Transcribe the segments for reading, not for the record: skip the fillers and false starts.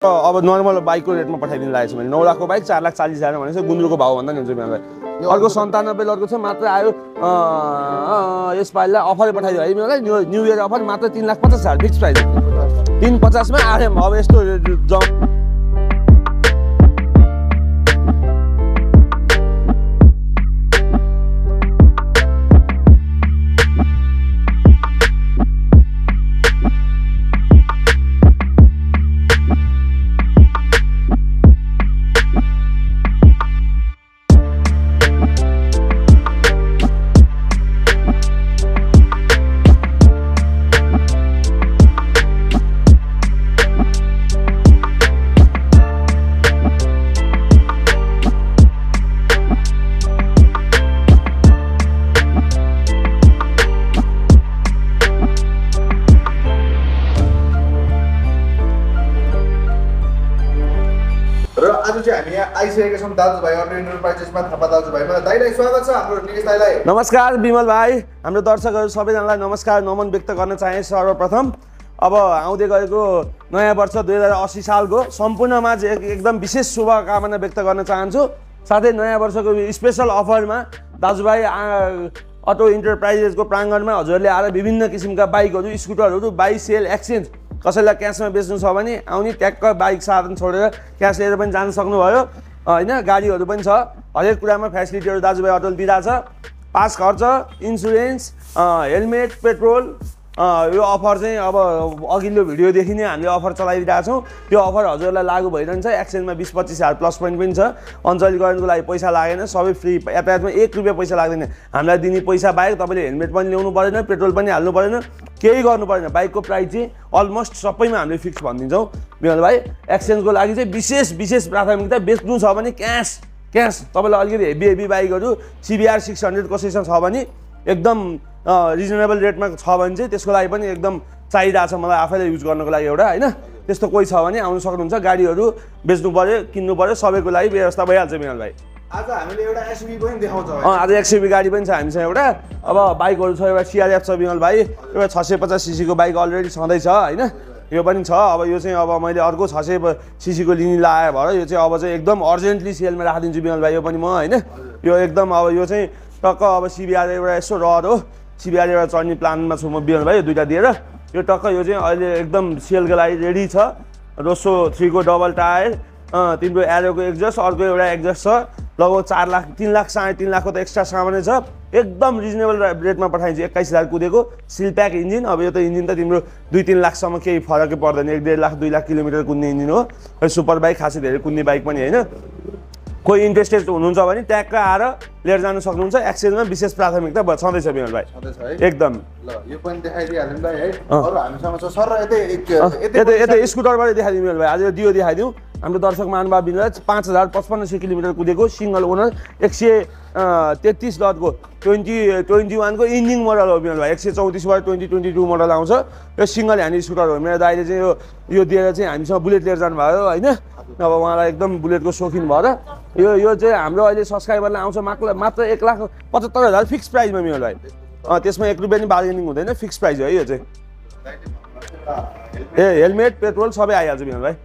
अब नर्मल बाइकको रेटमा पठाइदिनु लागेको छ मैले 9 लाखको बाइक 4,40,000 भनेको गुन्द्रुकको भाउ भन्दा नि हुन्छ बिहान भाइ अर्को 97 लटको छ मात्र आयो यसपालिलाई अफरै पठाइदियो है मलाई न्यू इयर अफर मात्र 3,50,000 फिक्स प्राइस 350 मा आरएम अब यस्तो नमस्कार बिमल भाइ हाम्रो दर्शकहरु सबैजनालाई नमस्कार नमन व्यक्त गर्न चाहे सर्वप्रथम अब आउँदै गएको नयाँ वर्ष 2080 सालको सम्पूर्णमा एकदम विशेष शुभकामना व्यक्त गर्न चाहन्छु साथै नयाँ वर्षको स्पेशल अफरमा दाजुभाइ अटो इन्टरप्राइजेसको प्राङ्गणमा हजुरले आएर विभिन्न किसिमका बाइकहरु स्कुटरहरु बाइ सेल एक्सचेन्ज कसैलाई क्याशमा बेच्नु छ भने आउने ट्याक्क बाइक साधन छोडेर क्याश लिएर पनि जान सक्नुभयो हैन गाडीहरु पनि छ हरेक कुरामा फ्यासिलिटीहरु दाजुभाइ अटोले दिइराछ पास खर्च इन्स्योरेन्स हेलमेट पेट्रोल यो अफर चाहिँ अब अघिल्लो भिडियोदेखि नै हामीले अफर चलाइरहेका छौं यो अफर हजुरलाई लागू भइरहन्छ एक्सचेन्जमा 20-25,000 प्लस पोइन्ट पनि छ अञ्चलीकरणको लागि पैसा लागेन सबै फ्री यातायातमा 1 रुपैयाँ पैसा लाग्दैन हामीलाई दिने पैसा बाहेक तपाईले हेलमेट पनि ल्याउनु पर्दैन पेट्रोल पनि हाल्नु पर्दैन केही गर्नु पर्दैन बाइकको प्राइस चाहिँ अलमोस्ट सबैमा हामीले फिक्स भनिदिन्छौं बिमल भाइ एक्सचेन्जको लागि चाहिँ विशेष प्राथमिकता बेच्नु छ भने क्याश तपाईलाई अलिकति हेभी बाइकहरु CBR 600 को सेसन छ भने एकदम रिजनेबल रेटमा छ भने चाहिँ त्यसको लागि पनि एकदम चाहिरहेछ मलाई आफैले युज गर्नको लागि एउटा हैन त्यस्तो कोही छ भने आउन सक्नुहुन्छ गाडीहरु बेच्नु पर्यो किन्नु पर्यो सबैको लागि व्यवस्था भइहाल्छ बिमल भाइ आज हामीले एउटा एसयुभी पनि देखाउँछ आज एसयुभी गाडी पनि छ हामीसँग एउटा अब बाइकहरु छ एउटा CRF छ बिमल भाइ एउटा 650 सीसी को बाइक अलरेडी छँदै छ हैन यो पनि छ अब यो चाहिँ अब मैले अर्को 600 सीसी को लिने लाए भएर यो चाहिँ अब चाहिँ एकदम अर्जेन्टली सेलमा राखिदिन्छु बिमल भाइ यो पनि म हैन यो एकदम अब यो चाहिँ टक्क अब CBR एउटा यसो रड हो CBR एउटा चढ्ने प्लानमा छु म बिमल भाइ यो दुईटा दिएर यो टक्क यो चाहिँ अहिले एकदम सेलको लागि रेडी छ रोसो 3 को डबल टायर तिम्रो एरोको एक्जस्ट अर्को एउटा एक्जस्ट छ लगभग 4 लाख 3 लाख 3.5 लाखको त एक्स्ट्रा सामान छ एकदम रिजनेबल रेटमा पठाइन्छ 21,000 कुदेको सिल प्याक इन्जिन अब यो त इन्जिन त तिम्रो 2-3 लाख सम्म केही फरकै पर्दैन 1.5 लाख 2 लाख किलोमिटर कुद्ने इन्जिन हो सुपर बाइक खासै धेरै कुद्ने बाइक पनि हैन कोही इन्ट्रेस्टेड हुनुहुन्छ भने ट्याक्क आएर लिएर जान सक्नुहुन्छ एक्सचेन्जमा विशेष प्राथमिकता छँदैछ बिमल भाइ एकदम ल यो पनि देखाइदिहाल्नु भाइ है अरु हामीसँग छ सर यतै स्कुटरबाट देखाइदिनु बिमल भाइ आज यो दियो देखाइदिउ हाम्रो दर्शक महानुभाव बिनलाई 5,5500 किलोमिटर कुदेको सिंगल ओनर 133 लटको 2021 को इन्जिन मोडल हो बिमल भाइ 134 बाट 2022 मोडल आउँछ यो सिंगल ह्यान्ड स्कुटर हो मेरो दाइले चाहिँ यो दिएर चाहिँ हामीसँग बुलेट लिएर जानु भयो हैन अब उहाँलाई एकदम बुलेटको शौकिन भएर यो चाहिँ हाम्रो अहिले सब्स्क्राइबरलाई आउँछ मात्र 1,75,000 फिक्स प्राइसमा बिमल भाइ त्यसमा 1 रुपैयाँ पनि बार्गेनिङ हुँदैन फिक्स प्राइस हो है यो चाहिँ हेलमेट पेट्रोल सबै आइहाल्छ बिमल भाइ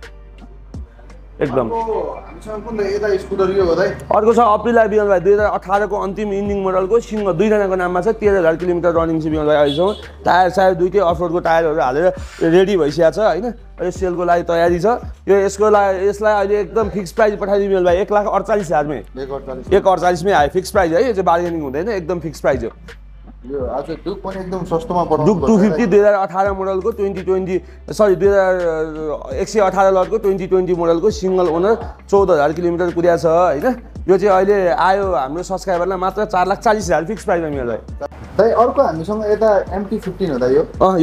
एकदम हामीसँग कुन यता स्कुटर यो हो दाइ अर्को छ अप्रिल बिमल भाइ 2018 को अन्तिम इन्जिन मोडलको सिंगल दुई जनाको नाममा छ 13,000 किलोमिटर रनिङ छ बिमल भाइ अहिलेसम्म टायर सायर दुईटै अफरोडको टायरहरु हालेर रेडी भइसकेको छ हैन यो सेलको लागि तयारी छ यो यसलाई अहिले एकदम फिक्स प्राइस पठाइदिनु बिमल भाइ 1,48,000 मै 1,48 मै आयो फिक्स प्राइस है यो चाहिँ बार्गेनिङ हुँदैन एकदम फिक्स प्राइस हो यो आज डुक पनि एकदम सस्तोमा पर्छ डुक 250 2018 मोडलको 118 लटको 2020 मोडलको सिंगल ओनर 14,000 किलोमिटर कुद्या छ हैन यो चाहिँ अहिले आयो हाम्रो सब्स्क्राइबरलाई मात्र 4,40,000 फिक्स प्राइसमा मिल्छ दाइ अर्को हामीसँग यता MT15 हो दाइ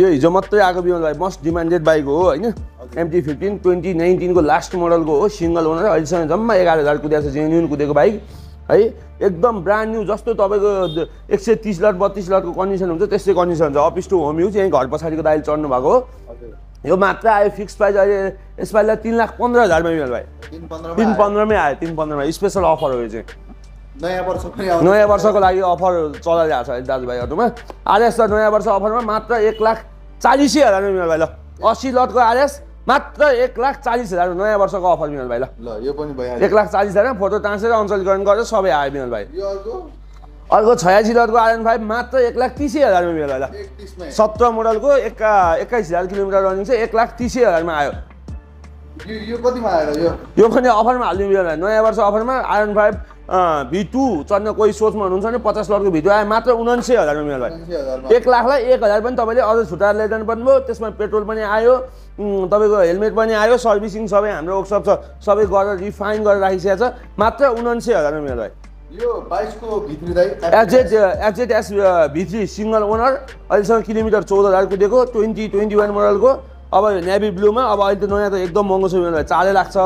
यो हिजो मात्रै आएको बिमल भाइ मोस्ट डिमान्डेड बाइक हो हैन MT15 2019 को लास्ट मोडलको हो सिंगल ओनर अहिलेसम्म जम्मा 11,000 कुद्या छ जेन्युन कुदेको बाइक है एकदम ब्रान्ड न्यू जस्तो तपाईको 130 लट 32 लटको कन्डिसन हुन्छ त्यस्तै कन्डिसन छ अफिस टु होम युज यही घर पछाडीको दाइले चढ्नु भएको हो यो मात्र आयो फिक्स प्राइस अहिले यसपालिलाई 3,15,000 मा मिल्छ भाइ 3,15 मै आयो 3,15 मा स्पेशल अफर हो यो चाहिँ नयाँ वर्षको लागि अफर चलाइरहेको छ अहिले दाजुभाइ हरुमा आरएस त नयाँ वर्ष अफरमा मात्र 1,40,000 मा मिल्छ भाइ ल 80 लटको आरएस मात्र 1,40,000 नयाँ वर्षको अफर बिमल भाइ ल यो पनि भइहाल्यो 1,40,000 फोटो ट्रान्सफर अञ्चलीकरण गरेर सबै आयो बिमल भाइ यो अर्को 86 लटको Rm5 मात्र 1,30,000 मा बिमल भाइ ल 17 मोडलको 21,000 किलोमिटर रनिङ छ 1,30,000 मा आयो यो कतिमा आयो यो पनि अफरमा हाल्दिनु बिमल भाइ नयाँ वर्ष अफरमा Rm5 V2 चढ्न कोही सोचमा हुनुहुन्छ भने 50 लटको V2 आयो मात्र 79,000 मा बिमल भाइ 1 लाखलाई 1,000 पनि तपाईँले अझ छुटाएर ल्याइदिनु पर्ने भयो त्यसमा पेट्रोल पनि आयो तपाईँको हेलमेट पनि आयो सर्भिसिङ सबै हाम्रो वर्कसप छ सबै गरेर रिफाइन गरेर राखिसकेको छ मात्र 79,000 मा बिमल भाइ यो 22 को भित्री दाइ FZS V3 सिंगल ओनर अहिलेसम्म किलोमिटर 14,000 कुदेको 2021 मोडलको अब नेभी ब्लूमा अब अहिले त नयाँ त एकदम महँगो छ बिमल भाइ 4 लाख छ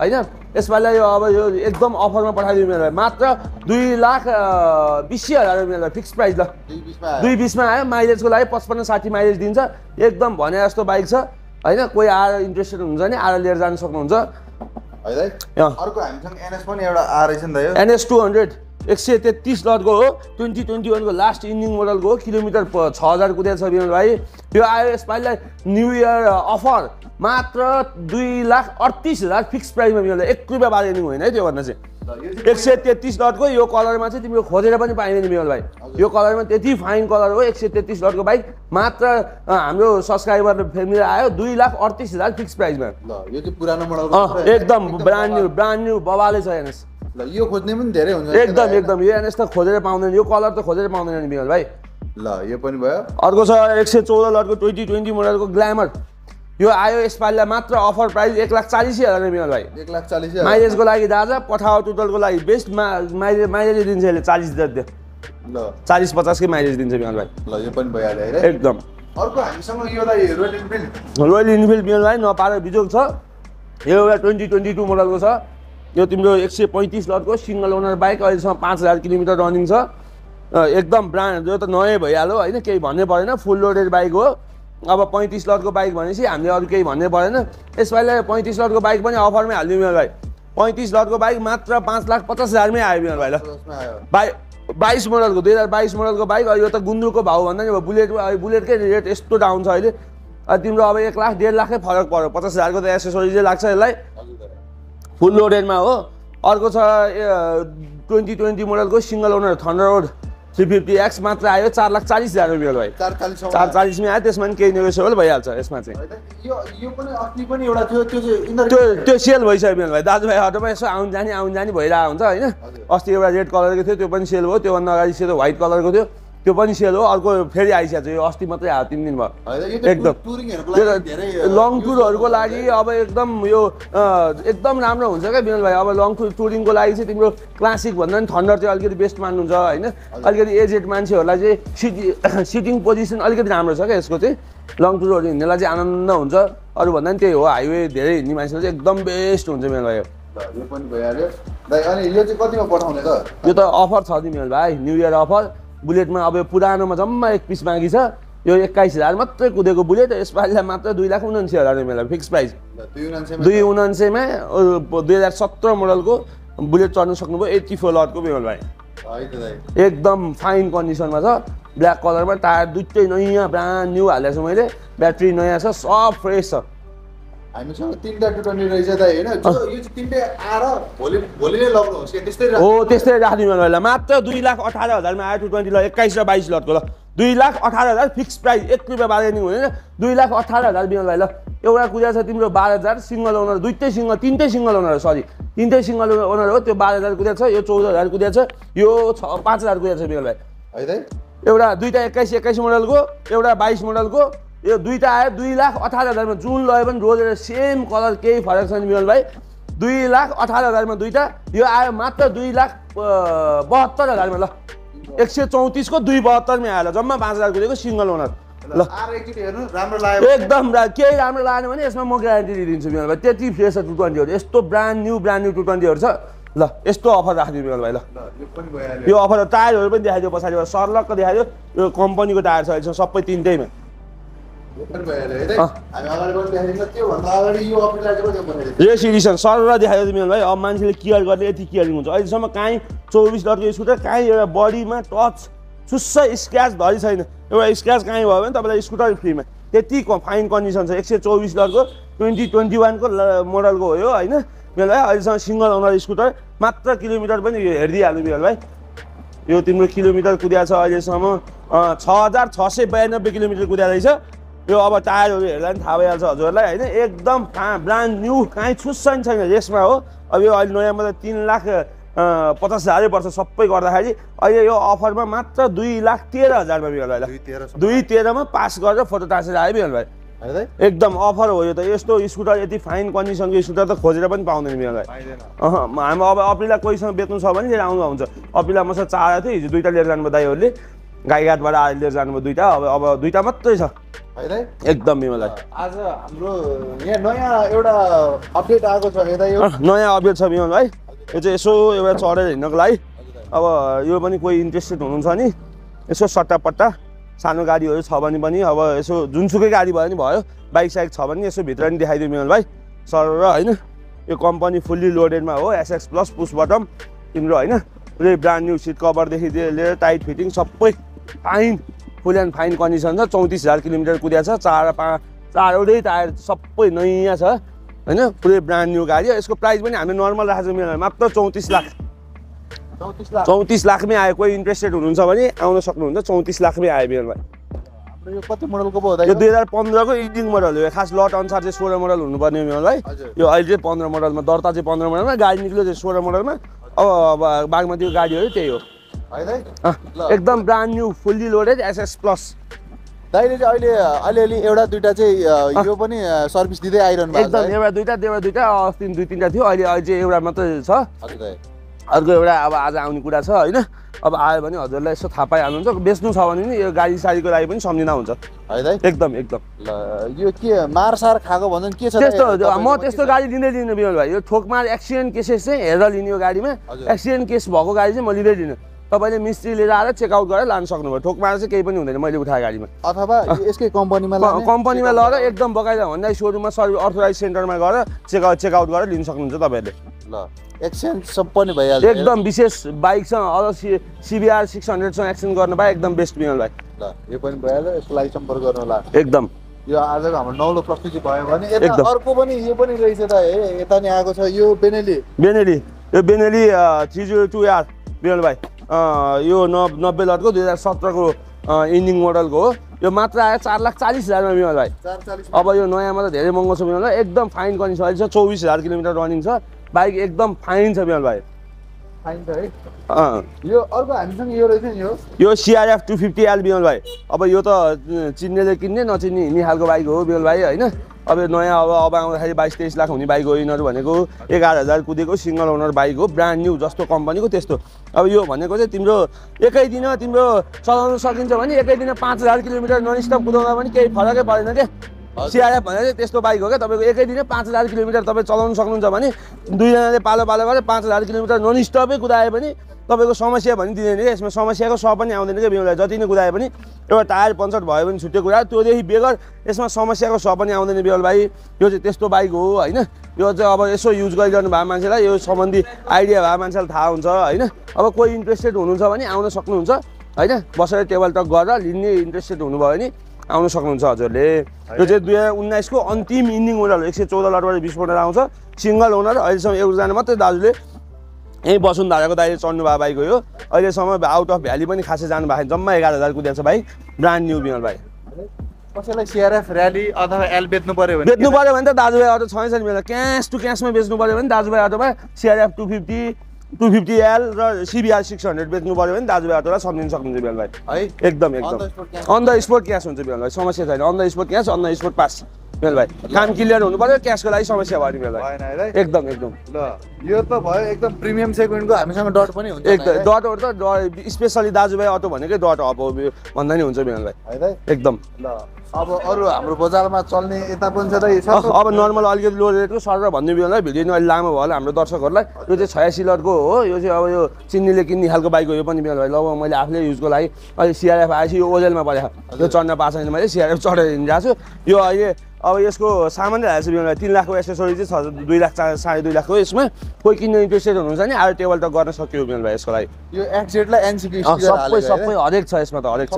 हैन यसपालि यो अब यो एकदम अफरमा पठाइदिनु बिमल भाइ मात्र 2,20,000 बिमल भाइ फिक्स प्राइस ल 2,20 मा आयो माइलेजको लागि 55-60 माइलेज दिन्छ एकदम भने जस्तो बाइक छ हैन कोही आएर इन्ट्रेस्टेड हुन्छ नि आएर लिएर जान सक्नुहुन्छ है दाइ अर्को हामीसँग NS पनि एउटा आ रहेछ नि त यो NS 200 133 लटको हो 2021 को लास्ट इन्डिङ मोडलको हो किलोमिटर 6,000 कुदेको छ बिमल भाइ यो आयो यसपालिलाई न्यू इयर अफर मात्र 2,38,000 फिक्स प्राइसमा बिमल भाइ 1 रुपैयाँ बार्गेनिङ होइन है त्यो भन्दा चाहिँ 133 लटको यो कलरमा चाहिँ तिम्रो खोजेर पनि पाइँदैन बिमल भाइ यो कलरमा त्यति फाइन कलर हो 133 लटको बाइक मात्र हाम्रो सब्सक्राइबर फ्यामिली आयो 2,38,000 फिक्स प्राइसमा ल यो चाहिँ पुरानो मोडलको एकदम ब्रान्ड न्यू बबाले छ NS ल यो खोज्ने पनि धेरै हुन्छ एकदम यो NS त खोजेर पाउँदैन यो कलर त खोजेर पाउँदैन नि बिमल भाइ ल यो पनि भयो अर्को छ 114 लटको 2020 मोडलको ग्ल्यामर यो आयो यसपालिलाई मात्र अफर प्राइस 1,40,000 बिमल भाइ 1,40,000 माइलेजको लागि दाजा पठाओ टोटलको लागि बेस्ट माइलेज दिन्छ यसले 40 दिन्छ ल 40-50 कै माइलेज दिन्छ बिमल भाइ ल यो पनि भइहाल्यो है एकदम अर्को हामीसँग यो दाइ रोयल इनफिल्ड बिमल भाइ नपाएर बिजोग छ यो एउटा 2022 मोडलको छ यो तिम्रो 135 लटको सिंगल ओनर बाइक अहिलेसम्म 5,000 किलोमिटर रनिङ छ एकदम ब्रान्ड यो त नयाँ भइहाल्यो हैन केही भन्नै परेन फुल लोडेड बाइक हो अब 35 लटको बाइक भनेपछि हामीले अरू केही भन्नै परेन यसपालि 35 लटको बाइक पनि अफरमै हाल्दिउँ बिमल भाइ 35 लटको बाइक मात्र 5,50,000 मै आयो बिमल भाइ ल 22 मोडलको 2022 मोडलको बाइक यो त गुन्द्रुकको भाउ भन्दा नि बुलेटकै रेट यस्तो डाउन छ अहिले तिम्रो अब 1 लाख 1.5 लाखै फरक पर्यो 50,000 को त एसेसरिजै लाग्छ यसलाई फुल लोडेडमा हो अर्को छ 2020 मोडलको सिंगल ओनर थन्डरबोल्ट 350X मात्र आयो 4,40,000 बिमल भाइ 440 मै आयो त्यसमा पनि केही नेगोसिएबल भइहाल्छ यसमा चाहिँ यो पनि अस्ति पनि एउटा थियो त्यो सेल भइसक्यो बिमल भाइ दाजुभाइ हटमा यसो आउन जानी भइरहेको हुन्छ हैन अस्ति एउटा रेड कलरको थियो त्यो पनि सेल भयो त्योभन्दा अगाडि सेतो व्हाइट कलरको थियो त्यो पनि सेल हो अर्को फेरि आइसक्यो यो अस्ति मात्रै आयो 3 दिन भयो एकदम लङ टुरहरुको लागि अब एकदम यो एकदम राम्रो हुन्छ क्या बिमल भाइ अब लङ टुरिङको लागि चाहिँ तिम्रो क्लासिक भन्दा पनि थन्डर चाहिँ अलिकति बेस्ट मान्नुहुन्छ हैन अलिकति एजेड मान्छेहरूलाई चाहिँ सिटिङ पोजिसन अलिकति राम्रो छ क्या यसको चाहिँ लङ टुरहरु हिँड्नेलाई चाहिँ आनन्द हुन्छ अरू भन्दा पनि त्यही हो हाइवे धेरै हिँड्ने मान्छेलाई चाहिँ एकदम बेस्ट हुन्छ बिमल भाइ यो पनि भइहाल्यो दाइ अनि यो चाहिँ कतिमा पठाउने त यो त अफर छ बिमल भाइ न्यू इयर अफर बुलेटमा अब पुरानोमा जम्मा 1 पिस बाँकी छ यो 21,000 मात्रै कुदेको बुलेट यसपालिलाई मात्र 2,79,000 मेला फिक्स प्राइस 2,79 मा 2017 मोडलको बुलेट चढ्न सक्नुभयो 84 लटको बिमल भाइ एकदम फाइन कन्डिसनमा छ ब्ल्याक कलरमा टायर दुईटै नयाँ ब्रान्ड न्यू हालेको छु मैले ब्याट्री नयाँ छ सब फ्रेस छ हामीसँग 3टा 220 रहेछ त हैन यो चाहिँ 3टै आएर भोलि नै लग्नु होस् के त्यस्तै हो त्यस्तै राख्दिनु होला मात्र 2,18,000 मा आयो 220 ल 21 र 22 लटको ल 2,18,000 फिक्स प्राइस 1 रुपैयाँ बार्गेनिङ हुँदैन 2,18,000 बिमल भाइ ल एउटा कुदा छ तिम्रो 12,000 सिंगल ओनर तीनटै सिंगल ओनर सरी तीनटै सिंगल ओनर हो त्यो 12,000 कुदा छ यो 14,000 कुदा छ यो 5,000 कुदा छ बिमल भाइ है त एउटा दुईटा 21 मोडलको एउटा 22 मोडलको यो दुईटा आयो 2,18,000 मा जुन लयो पनि रोजेर सेम कलर केही फरक छैन बिमल भाइ 2,18,000 मा दुईटा यो आयो मात्र 2,72,000 मा ल 134 को 272 मा आयो जम्मा 5,000 कुदेको सिंगल ओनर ल हेर्नु राम्रो लाग्यो एकदम केही राम्रो लागेन भने यसमा म ग्यारेन्टी दिन्छु बिमल भाइ त्यति फ्रेस छ 220 हरु यस्तो ब्रान्ड न्यू 220 हरु छ ल यस्तो अफर राख्दिनु बिमल भाइ ल यो पनि भइहाल्यो यो अफर टायरहरु पनि देखाइदियो पछाडिबाट सरलक्क देखाइदियो यो कम्पनीको टायर छ अहिले सबै तीनटैमा रेस एडिसन सरल देखायो बिमल भाइ अब मान्छेले केयर गर्ने यति केयरिङ हुन्छ अहिलेसम्म काहीँ 24 लटको स्कुटर काहीँ एउटा बडीमा टच सुस्स स्क्रच धरि छैन एउटा स्क्रच काहीँ भयो भने तपाईँलाई स्कुटर फ्रीमा त्यति फाइन कन्डिसन छ 124 लटको 2021 को मोडलको हो यो हैन बिमल भाइ अहिलेसम्म सिंगल ओनर स्कुटर मात्र किलोमिटर पनि यो हेर्दिहाल्नु बिमल भाइ यो तिम्रो किलोमिटर कुद्या छ अहिलेसम्म 6692 किलोमिटर कुद्या रहेछ यो अब टायरहरु हेर्दा पनि थाहा भइहाल्छ हजुरलाई हैन एकदम ब्रान्ड न्यू काहीँ छुस्सा नि छैन यसमा हो अब यो अहिले नयाँमा त 3,50,000 पर्छ सबै गर्दाखेरि अहिले यो अफरमा मात्र 2,13,000 मा बिमल भाइ 2,13 मा पास गरेर फोटो टाँसेर आयो बिमल भाइ एकदम अफर हो यो त यस्तो स्कुटर यति फाइन कन्डिसनको स्कुटर त खोजेर पनि पाउँदैन बिमल भाइ हामी अब अप्रिललाई कोहीसँग बेच्नु छ भने लिएर आउनु हुन्छ अप्रिललाई मसँग चाहेको थियो हिजो दुईटा लिएर जानुभयो दाइहरूले गाईघाटबाट आएर लिएर जानुभयो दुईटा अब दुईटा मात्रै छ एकदम बिमल भाइ आज हाम्रो यहाँ नयाँ एउटा अपडेट आएको छ यता यो नयाँ अपडेट छ बिमल भाइ यो चाहिँ यसो एउटा चढेर हिँड्नको लागि अब यो पनि कोही इन्ट्रेस्टेड हुनुहुन्छ नि यसो सट्टापट्टा सानो गाडीहरू छ भने पनि अब यसो जुनसुकै गाडी भयो नि भयो बाइक साइक छ भने यसो भित्र नि देखाइदियो बिमल भाइ सर र हैन यो कम्पनी फुल्ली लोडेडमा हो एसएक्स प्लस पुस बटम तिम्रो हैन पुरै ब्रान्ड न्यू सिट कभरदेखि लिएर टाइट फिटिङ सबै fine full and fine condition छ 34,000 किलोमिटर कुद्या छ 4वटै टायर सबै नयाँ छ हैन पुरै ब्रान्ड न्यू गाडी हो यसको प्राइस पनि हामीले नर्मल राखेको छौँ बिमल मात्र 34 लाख 34 लाखमै आयो कोही इन्ट्रेस्टेड हुनुहुन्छ भने आउन सक्नुहुन्छ 34 लाखमै आयो बिमल भाइ हाम्रो यो कति मोडलको पो हो दाइ यो 2015 को इन्जिन मोडल हो खास लट अनुसार चाहिँ 16 मोडल हुनुपर्ने बिमल भाइ यो अहिले चाहिँ 15 मोडलमा दर्ता चाहिँ 15 मोडलमा गाडी निक्ल्यो चाहिँ 16 मोडलमा अब बागमतीको गाडीहरू त्यही हो एकदम brand new fully loaded SS plus दाइले चाहिँ अहिले एउटा दुईटा चाहिँ यो पनि सर्भिस दिँदै आइरहनु भएको एकदम एउटा दुईटा अस्ति 2-3टा थियो अहिले चाहिँ एउटा मात्रै छ अर्को एउटा अब आज आउने कुरा छ हैन अब आयो भने हजुरलाई यसो थाहा पाइहाल्नुहुन्छ बेच्नु छ भने नि यो गाडी साडीको लागि पनि सम्झिँदा हुन्छ है दाइ एकदम यो के मारसार खाएको भन्छन् के छ त्यस्तो म त्यस्तो गाडी लिँदैन बिमल भाइ यो ठोकमार एक्सिडेन्ट केसेस चाहिँ हेरेर लिने यो गाडीमा एक्सिडेन्ट केस भएको गाडी चाहिँ म लिँदैन तपाईले मिस्त्री लिएर आएर चेकआउट गरेर लान सक्नुभयो ठोकमार चाहिँ केही पनि हुँदैन मैले उठाएको गाडीमा अथवा यसकै कम्पनीमा लगेर एकदम बकाइदा भन्दा सोरुममा सर्भिस अथोराइज सेन्टरमा गएर चेकआउट गरेर लिन सक्नुहुन्छ तपाईहरुले ल एक्सचेन्ज सब पनि भइहाल्छ एकदम विशेष बाइक छ अझ CBR 600 सँग एक्सचेन्ज गर्न पाए एकदम बेस्ट बिमल भाइ ल यो पनि भइहाल्छ यसको लागि सम्पर्क गर्नु होला एकदम यो आजको हाम्रो नौलो प्रस्तुति भयो भने यता अर्को पनि यो पनि रहेछ त यता नि आएको छ यो बेनेली यो बेनेली 302r बिमल भाइ यो 90 लटको 2017 को इन्जिन मोडलको हो यो मात्र आयो 4,40,000 मा बिमल भाइ अब यो नयाँमा त धेरै महँगो छ बिमल भाइ एकदम फाइन कन्डिसन अहिले छ 24,000 किलोमिटर रनिङ छ बाइक एकदम फाइन छ बिमल भाइ फाइन छ है यो अर्को हामीसँग यो रहेछ नि यो CRF 250L बिमल भाइ अब यो त चिन्नेले किन्ने नचिन्ने हिँड्ने खालको बाइक हो बिमल भाइ हैन अब नयाँ अब आउँदाखेरि 22-23 लाख हुने बाइक हो यिनीहरू भनेको 11,000 कुदेको सिंगल ओनर बाइक हो ब्रान्ड न्यू जस्तो कम्पनीको त्यस्तो अब यो भनेको चाहिँ तिम्रो एकै दिन तिम्रो चलाउन सकिन्छ भने एकै दिन 5,000 किलोमिटर नन स्टप कुदाउँदा पनि केही फरकै परेन के CRF भने चाहिँ त्यस्तो बाइक हो क्या तपाईको एकै दिन 5,000 किलोमिटर तपाईँ चलाउन सक्नुहुन्छ भने दुईजनाले पालो गरेर 5,000 किलोमिटर नन स्टपै कुदाए पनि तपाईको समस्या पनि दिँदैन के यसमा समस्याको सब पनि आउँदैन के बिमल जति नै कुदाए पनि एउटा टायर पञ्चर भयो भने छुट्टै कुरा त्योदेखि बेगर यसमा समस्याको सब पनि आउँदैन बिमल भाइ यो चाहिँ त्यस्तो बाइक हो हैन यो चाहिँ अब यसो युज गरिरहनु भएको मान्छेलाई यो सम्बन्धी आइडिया भएको मान्छेलाई थाहा हुन्छ हैन अब कोही इन्ट्रेस्टेड हुनुहुन्छ भने आउन सक्नुहुन्छ हैन बसेर टेबल टक गरेर लिने इन्ट्रेस्टेड हुनुभयो भने आउन सक्नुहुन्छ हजुरले यो चाहिँ 2019 को अन्तिम इन्जिन मोडल 114 लटबाट 20 मोडल आउँछ सिंगल ओनर अहिलेसम्म एकजना मात्रै दाजुले यही वसुन्धराको दाइले चढ्नु भएको बाइक हो यो अहिलेसम्म आउट अफ भ्याली पनि खासै जानु भएको जम्मा 11,000 कुदेको छ बाइक ब्रान्ड न्यू बिमल भाइ कसैलाई CRF र्याली अथवा एल बेच्नु पर्यो भने त दाजुभाइ अटो छैन नि क्यास टु क्यासमा बेच्नु पर्यो भने दाजुभाइ अटोमा CRF 250L र CBR 600 बेच्नु पर्यो भने दाजुभाइ अटोलाई सम्झिन सक्नुहुन्छ बिमल भाइ है एकदम अन द स्पोट क्यास हुन्छ बिमल भाइ समस्या छैन on the spot cash on the spot pass Bimal भाइ काम क्लियर हुनु पर्यो क्यासको लागि समस्या भयो बिमल भाइ एकदम ल यो त भयो एकदम प्रिमियम सेगमेन्टको हामीसँग डट पनि हुन्छ एकदम डटहरु त स्पेशली दाजुभाइ अटो भनेकै डट अब भन्दा नि हुन्छ बिमल भाइ एकदम ल अब अरु हाम्रो बजारमा चल्ने यता पनि छ त अब नर्मल अलिकति लो रेटको सर भन्ने बिमल भाइ भिडियो अलि लामो भयो होला हाम्रो दर्शकहरूलाई यो चाहिँ 86 लटको हो यो चाहिँ अब यो चिन्नीले किन्ने खालको बाइक हो यो पनि बिमल भाइ ल मैले आफूले युजको लागि अहिले CRF आएपछि यो ओजेलमा परेको यो चढ्न पाएको छैन मैले CRF चढेर हिँडिरहेको छु यो अहिले अब यसको सामान्य हाल्छ बिमल भाइ 3 लाखको एक्सेसरी चाहिँ छ 2 लाख 2.5 लाखको यसमा कोही किन्न इन्ट्रेस्टेड हुनुहुन्छ नि आयो टेबल टक गर्न सक्यो बिमल भाइ यसको लागि यो एक्जेटलाई एनसीपी स्टिकर सबै हरेक छ यसमा त हरेक छ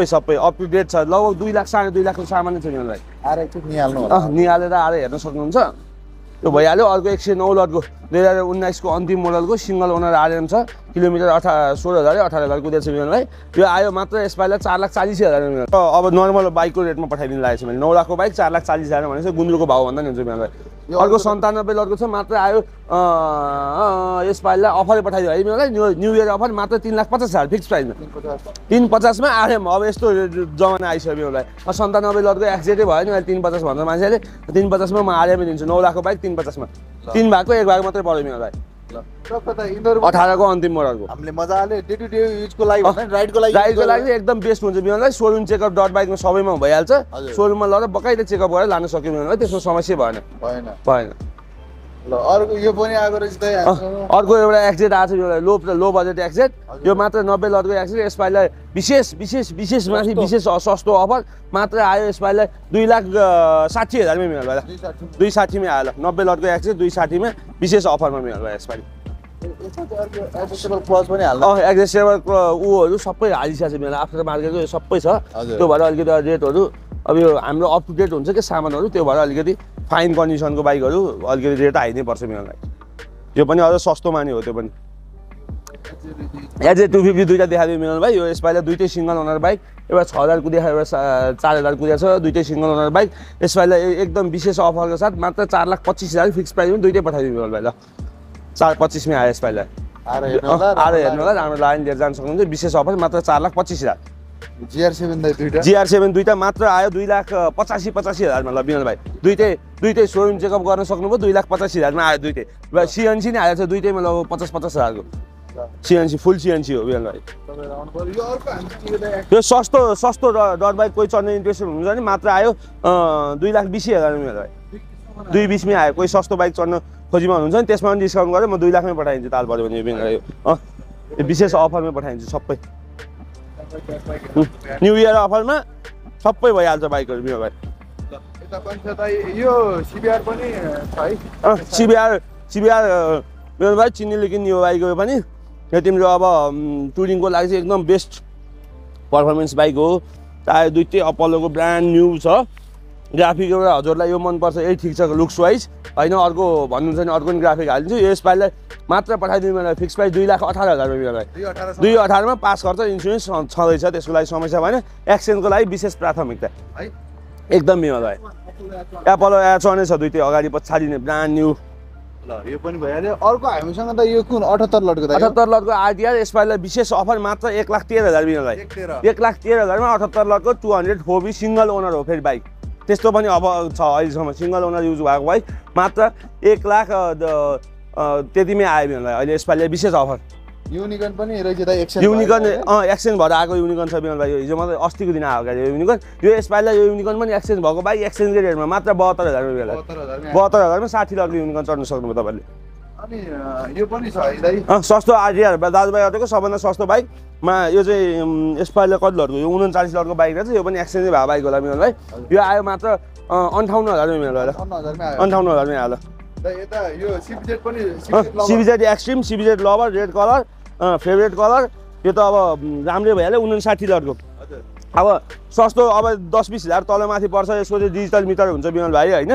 सबै अप टु डेट छ लगभग 2 लाख 2.5 लाखको सामान्य छ बिमल भाइ आरे एकचोटि निहाल्नु होला निहालेर आएर हेर्न सक्नुहुन्छ यो भइहाल्यो अर्को 109 लटको 2019 को अन्तिम मोडलको सिंगल ओनर आरएम छ किलोमिटर 16,000 18,000 कुदेछ बिमल भाइ यो आयो मात्र यसपालिलाई 4,40,000 अब नर्मल बाइकको रेटमा पठाइदिनु लागेको छ मैले 9 लाखको बाइक 4,40,000 भनेपछि गुन्द्रुकको भाउ भन्दा नि हुन्छ बिमल भाइ अर्को 97 लटको छ मात्र आयो यसपालिलाई अफरै पठाइदियो है बिमल भाइ न्यू इयर अफर मात्र 3,50,000 फिक्स प्राइसमा 350 मा आरएम अब यस्तो जमाना आइसक्यो बिमल भाइ 97 लटको एक्जेटै भयो नि 350 भन्छ मान्छेले 350 मा म आरएम दिन्छु 9 लाखको बाइक 350 मा 3 भागको 1 भाग मात्रै पर्यो बिमल भाइ 18 को अन्तिम मोडलको हामीले मजाले डे टु डे युजको लागि भन्दा राइडको लागि एकदम बेस्ट हुन्छ बिमल भाइ सोरुम चेकअप डट बाइकमा सबैमा भइहाल्छ सोरुममा लगेर बकाइले चेकअप गरेर लान सक्यो बिमल भाइ त्यसको समस्या भएन ल अर्को यो पनि आएको रहेछ त अर्को एउटा एक्जेट आएको छ लो बजेट एक्जेट यो मात्र 90 लटको एक्जेट यसपालिलाई विशेष माथि विशेष सस्तो अफर मात्र आयो यसपालिलाई 2,60,000 मा मिल्यो भाइ 260 मा आयो 90 लटको एक्जेट 260 मा विशेष अफरमा मिल्यो भाइ यसपालि एडजस्टेबल क्लच पनि हाल्नु एडजस्टेबल ऊहरु सबै हालिसकेको छ बिमल आफ्टर मार्केटको सबै छ त्यो भएर अलिकति रेटहरु अब यो हाम्रो अप टु डेट हुन्छ के सामानहरु त्यो भएर अलिकति फाइन कन्डिसनको बाइकहरु अलिकति रेट हाई नै पर्छ बिमल भाइ यो पनि अझ सस्तोमा नि हो त्यो पनि एजेट 250 दुईटा देखादियो बिमल भाइ यो यसपालिलाई दुईटै सिंगल ओनर बाइक एउटा 6,000 कुदेछ एउटा 4,000 कुदेछ दुईटै सिंगल ओनर बाइक यसपालिलाई एकदम विशेष अफरको साथ मात्र 4,25,000 फिक्स प्राइसमा दुईटै पठाइदिनु बिमल भाइ ल 4,25 मा आयो यसपालिलाई आएर हेर्नु होला राम्रो लाइन लिएर जान सक्नुहुन्छ विशेष अफर मात्र 4,25,000 Gr7 दुईटा मात्र आयो 2,85,000 मा ल बिमल भाइ दुईटै सोरुम चेकअप गर्न सक्नुभयो 2,85,000 मा आयो दुईटै सिएनसी नै आएको छ दुईटैमा लगभग 50,000 को सिएनसी फुल सिएनसी हो बिमल भाइ यो सस्तो डट बाइक कोही चढ्ने इन्ट्रेस्टेड हुनुहुन्छ नि मात्र आयो 2,20,000 बिमल भाइ 2,20 मा आयो कोही सस्तो बाइक चढ्न खोजीमा हुनुहुन्छ नि त्यसमा पनि डिस्काउन्ट गरेर म 2 लाखमै पठाइदिन्छु ताल पर्यो भने बिमल भाइ यो विशेष अफरमै पठाइदिन्छु सबै न्यू इयर अफरमा सबै भइहाल्छ बाइकहरु बिमल भाइ यता पनि छ त यो सिबिआर पनि छ है सिबिआर बिमल भाइ चिन्नेले किन्ने यो बाइक हो पनि यो तिम्रो अब टुरिङको लागि चाहिँ एकदम बेस्ट परफर्मेन्स बाइक हो टायर दुईटै अपोलोको ब्रान्ड न्यू छ ग्राफिक एउटा हजुरलाई यो मन पर्छ यही ठिक छ लुक्स वाइज हैन अर्को भन्नुहुन्छ नि अर्को नि ग्राफिक हालिदिन्छु यसपालिलाई मात्र पठाइदिनु मलाई फिक्स प्राइस 2,18,000 रुपैयाँ भाइ 2,18 मा पास खर्च इन्स्योरेन्स छँदैछ त्यसको लागि समस्या भएन एक्सचेन्जको लागि विशेष प्राथमिकता है एकदम बिमल भाइ एपोलो एच1 छ दुईटै अगाडि पछाडि नै ब्रान्ड न्यू ल यो पनि भइहाल्यो अर्को हामीसँग त यो कुन 78 लटको त 78 लटको आरटीआर यसपालिलाई विशेष अफर मात्र 1,13,000 बिमल भाइ 1,13,000 मा 78 लटको 200 4V सिंगल ओनर हो फेरि बाइक त्यस्तो पनि अब छ अहिलेसम्म सिंगल ओनर युज भएको बाइक मात्र 1 लाख त्यतिमै आयो बिमल भाइ अहिले यसपालि विशेष अफर युनिकन पनि रहेछ त एक्सचेन्ज युनिकन एक्सचेन्ज भएर आएको युनिकन छ बिमल भाइ हिजो मात्रै अस्तिको दिन आएको यो युनिकन यो यसपालिलाई यो युनिकन पनि एक्सचेन्ज भएको बाइक एक्सचेन्जकै रेटमा मात्र 72,000 रुपैयाँलाई 72,000 मा 60 लटको युनिकन चढ्न सक्नुभयो तपाईले अनि यो पनि छ है दाइ सस्तो आरटीआर दाजुभाइहरुको सबभन्दा सस्तो बाइकमा यो चाहिँ यसपालिलाई कति लटको यो 39 लटको बाइक रहेछ यो पनि एक्सचेन्जै भएको बाइक होला बिमल भाइ यो आयो मात्र 58,000 रुपैयाँ मिल्यो 58,000 मै आयो यता यो सीबीजेड पनि CBZ extreme CBZ lover red colour favourite colour यो त अब राम्रै भइहाल्यो 59 लटको अब सस्तो अब 10-20,000 तल माथि पर्छ यसको चाहिँ डिजिटल मिटर हुन्छ बिमल भाइ हैन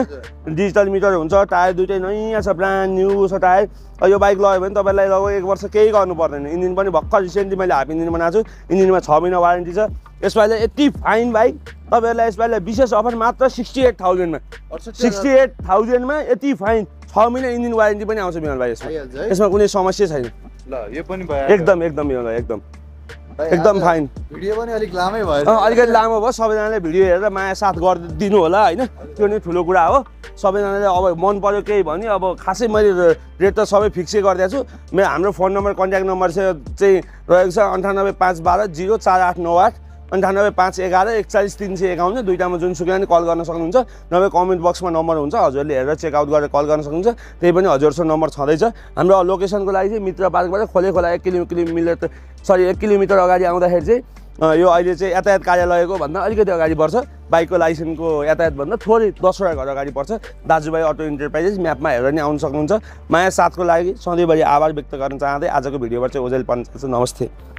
डिजिटल मिटर हुन्छ टायर दुईटै नयाँ छ ब्रान्ड न्यू छ टायर यो बाइक लग्यो भने तपाईलाई लगभग 1 वर्ष केही गर्नु पर्दैन इन्जिन पनि भर्खर रिसेन्टली मैले हाफ इन्जिन बनाएको छु इन्जिनमा 6 महिना वारेन्टी छ यसपालिलाई यति फाइन बाइक तपाईहरुलाई यसपालिलाई विशेष अफर मात्र 68,000 मा 68,000 मा यति फाइन 6 महिना इन्जिन वारेन्टी पनि आउँछ बिमल भाइ यसमा कुनै समस्या छैन ल यो पनि भयो एकदम बिमल भाइ एकदम फाइन भिडियो पनि अलिक लामै भयो अलिकति लामो भयो सबैजनाले भिडियो हेरेर माया साथ गरिदिनु होला हैन त्यो नै ठुलो कुरा हो सबैजनाले अब मन पर्यो केही भन्यो अब खासै मैले रेट त सबै फिक्सै गरिदिएको छु हाम्रो फोन नम्बर कन्ट्याक्ट नम्बर चाहिँ रहेको छ 985120 04898 985111 41351 दुईटामा जुनसुकै नि कल गर्न सक्नुहुन्छ नभए कमेन्ट बक्समा नम्बर हुन्छ हजुरले हेरेर चेकआउट गरेर कल गर्न सक्नुहुन्छ त्यही पनि हजुरसँग नम्बर छँदैछ हाम्रो लोकेसनको लागि चाहिँ मित्र पार्कबाट खोला 1 किलोमिटर अगाडि आउँदाखेरि चाहिँ यो अहिले चाहिँ यातायात कार्यालयको भन्दा अलिकति अगाडि पर्छ बाइकको लाइसेन्सको यातायातभन्दा थोरै 10वटा घर अगाडि पर्छ। दाजुभाइ अटो इन्टरप्राइजेस म्यापमा हेरेर नि आउन सक्नुहुन्छ। माया साथको लागि सधैँभरि आभार व्यक्त गर्न चाहँदै आजको भिडियोबाट चाहिँ ओजेल पञ्चायत नमस्ते।